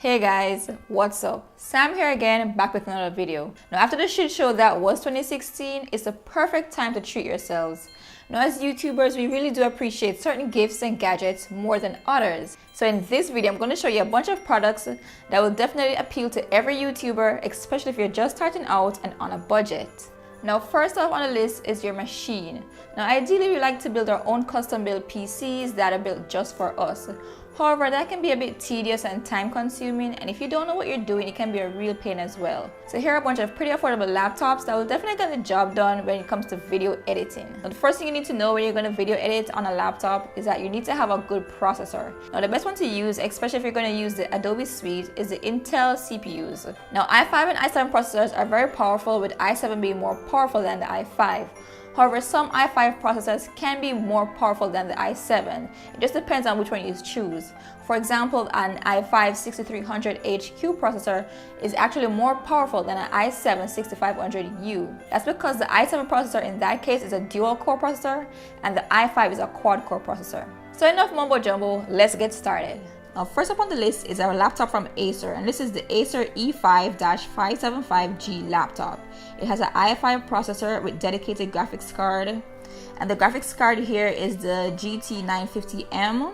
Hey guys, what's up? Sam here again, back with another video. Now after the shit show that was 2016, it's the perfect time to treat yourselves. Now as YouTubers, we really do appreciate certain gifts and gadgets more than others. So in this video, I'm going to show you a bunch of products that will definitely appeal to every YouTuber, especially if you're just starting out and on a budget. Now first off on the list is your machine. Now ideally we like to build our own custom built PCs that are built just for us. However, that can be a bit tedious and time consuming, and if you don't know what you're doing, it can be a real pain as well. So here are a bunch of pretty affordable laptops that will definitely get the job done when it comes to video editing. Now the first thing you need to know when you're going to video edit on a laptop is that you need to have a good processor. Now the best one to use, especially if you're going to use the Adobe suite, is the Intel CPUs. Now i5 and i7 processors are very powerful, with i7 being more powerful than the i5. However, some i5 processors can be more powerful than the i7. It just depends on which one you choose. For example, an i5 6300HQ processor is actually more powerful than an i7 6500U. That's because the i7 processor in that case is a dual core processor and the i5 is a quad core processor. So enough mumbo jumbo, let's get started. Now first up on the list is our laptop from Acer, and this is the Acer E5-575G laptop. It has an i5 processor with dedicated graphics card, and the graphics card here is the GT950M.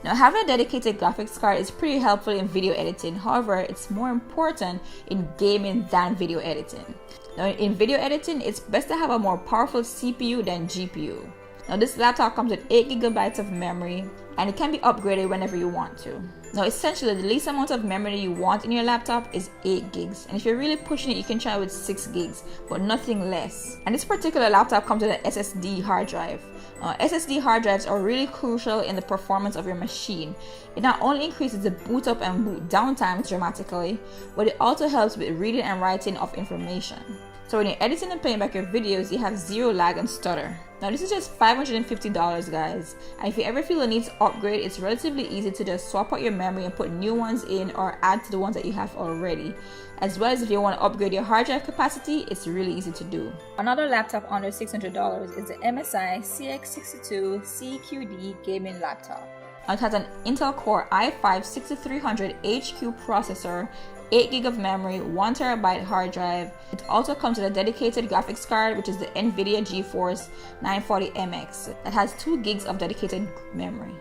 Now having a dedicated graphics card is pretty helpful in video editing. However, it's more important in gaming than video editing. Now in video editing, it's best to have a more powerful CPU than GPU. Now this laptop comes with 8 GB of memory, and it can be upgraded whenever you want to. Now essentially the least amount of memory you want in your laptop is 8 gigs, and if you're really pushing it you can try with 6 gigs, but nothing less. And this particular laptop comes with an SSD hard drive. SSD hard drives are really crucial in the performance of your machine. It not only increases the boot up and boot down times dramatically, but it also helps with reading and writing of information. So when you're editing and playing back your videos, you have zero lag and stutter. Now this is just $550 guys, and if you ever feel a need to upgrade, it's relatively easy to just swap out your memory and put new ones in or add to the ones that you have already. As well as if you want to upgrade your hard drive capacity, it's really easy to do. Another laptop under $600 is the MSI CX62 CQD gaming laptop. It has an Intel Core i5-6300HQ processor, 8 GB of memory, 1 TB hard drive. It also comes with a dedicated graphics card, which is the NVIDIA GeForce 940MX, that has 2 GB of dedicated memory.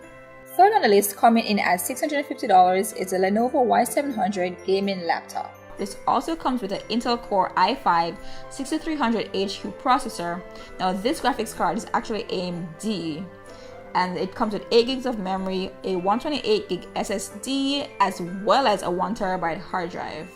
Third on the list, coming in at $650, is the Lenovo Y700 gaming laptop. This also comes with an Intel Core i5-6300HQ processor. Now this graphics card is actually AMD, and it comes with 8 gigs of memory, a 128 gig SSD, as well as a 1 TB hard drive.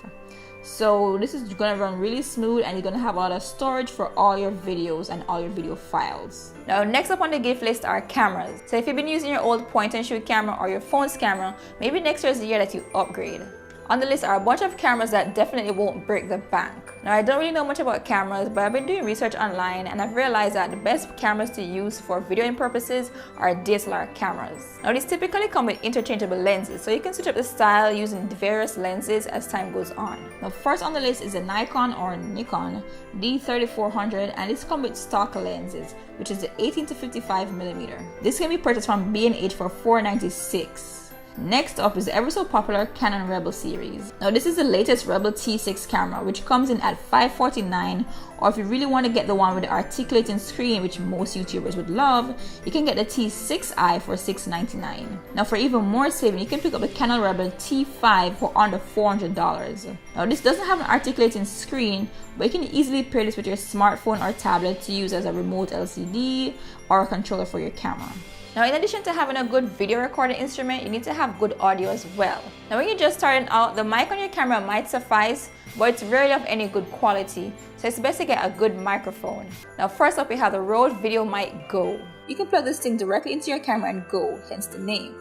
So this is going to run really smooth, and you're going to have a lot of storage for all your videos and all your video files. Now next up on the gift list are cameras. So if you've been using your old point and shoot camera or your phone's camera, maybe next year is the year that you upgrade. On the list are a bunch of cameras that definitely won't break the bank. Now I don't really know much about cameras, but I've been doing research online and I've realized that the best cameras to use for videoing purposes are DSLR cameras. Now these typically come with interchangeable lenses, so you can switch up the style using various lenses as time goes on. Now first on the list is the Nikon or Nikon D3400, and this comes with stock lenses, which is the 18-55mm. This can be purchased from B&H for $496. Next up is the ever so popular Canon Rebel series. Now this is the latest Rebel T6 camera, which comes in at $549, or if you really want to get the one with the articulating screen, which most YouTubers would love, you can get the T6i for $699. Now for even more saving, you can pick up the Canon Rebel T5 for under $400. Now this doesn't have an articulating screen, but you can easily pair this with your smartphone or tablet to use as a remote LCD or a controller for your camera. Now in addition to having a good video recording instrument, you need to have good audio as well. Now when you're just starting out, the mic on your camera might suffice, but it's rarely of any good quality, so it's best to get a good microphone. Now first up we have the Rode Video Mic Go. You can plug this thing directly into your camera and go, hence the name.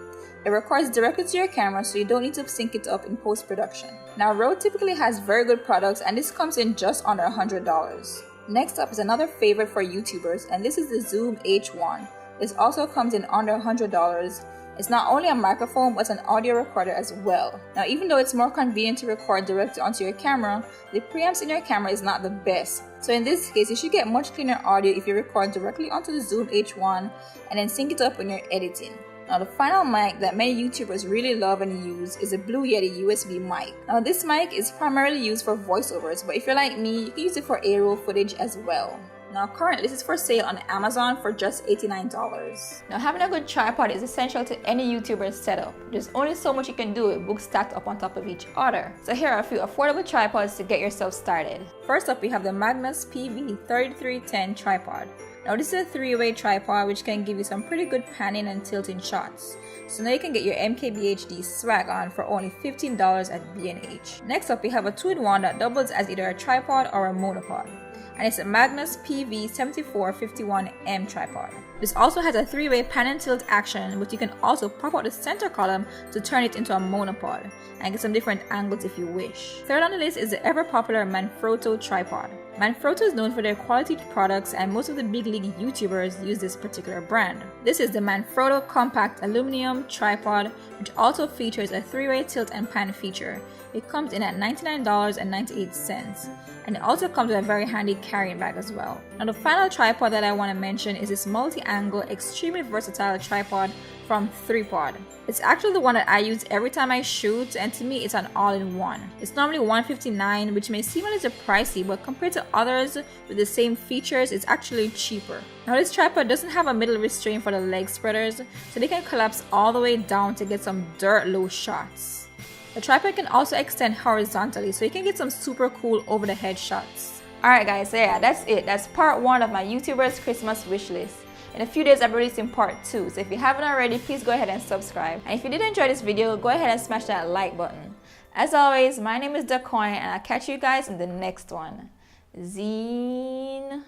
It records directly to your camera, so you don't need to sync it up in post-production. Now Rode typically has very good products, and this comes in just under $100. Next up is another favorite for YouTubers, and this is the Zoom H1. This also comes in under $100. It's not only a microphone, but an audio recorder as well. Now even though it's more convenient to record directly onto your camera, the preamps in your camera is not the best. So in this case, you should get much cleaner audio if you record directly onto the Zoom H1 and then sync it up when you're editing. Now the final mic that many YouTubers really love and use is a Blue Yeti USB mic. Now this mic is primarily used for voiceovers, but if you're like me, you can use it for A-roll footage as well. Now currently this is for sale on Amazon for just $89. Now having a good tripod is essential to any YouTuber's setup. There's only so much you can do with books stacked up on top of each other. So here are a few affordable tripods to get yourself started. First up we have the Magnus PV3310 tripod. Now this is a 3-way tripod which can give you some pretty good panning and tilting shots. So now you can get your MKBHD swag on for only $15 at B&H. Next up we have a 2-in-1 that doubles as either a tripod or a monopod. And it's a Magnus PV7451M tripod. This also has a 3-way pan and tilt action, but you can also pop out the center column to turn it into a monopod and get some different angles if you wish. Third on the list is the ever popular Manfrotto tripod. Manfrotto is known for their quality products and most of the big league YouTubers use this particular brand. This is the Manfrotto Compact Aluminum Tripod, which also features a 3-way tilt and pan feature. It comes in at $99.98 and it also comes with a very handy carrying bag as well. Now the final tripod that I want to mention is this multi-angle extremely versatile tripod from 3Pod. It's actually the one that I use every time I shoot, and to me it's an all-in-one. It's normally $159, which may seem a little pricey, but compared to others with the same features, it's actually cheaper. Now this tripod doesn't have a middle restraint for the leg spreaders, so they can collapse all the way down to get some dirt low shots. The tripod can also extend horizontally, so you can get some super cool over the head shots. Alright guys, so yeah, that's it. That's part 1 of my YouTubers Christmas wish list. In a few days I'll be releasing part 2, so if you haven't already, please go ahead and subscribe. And if you did enjoy this video, go ahead and smash that like button. As always, my name is Dakoin and I'll catch you guys in the next one. Zine.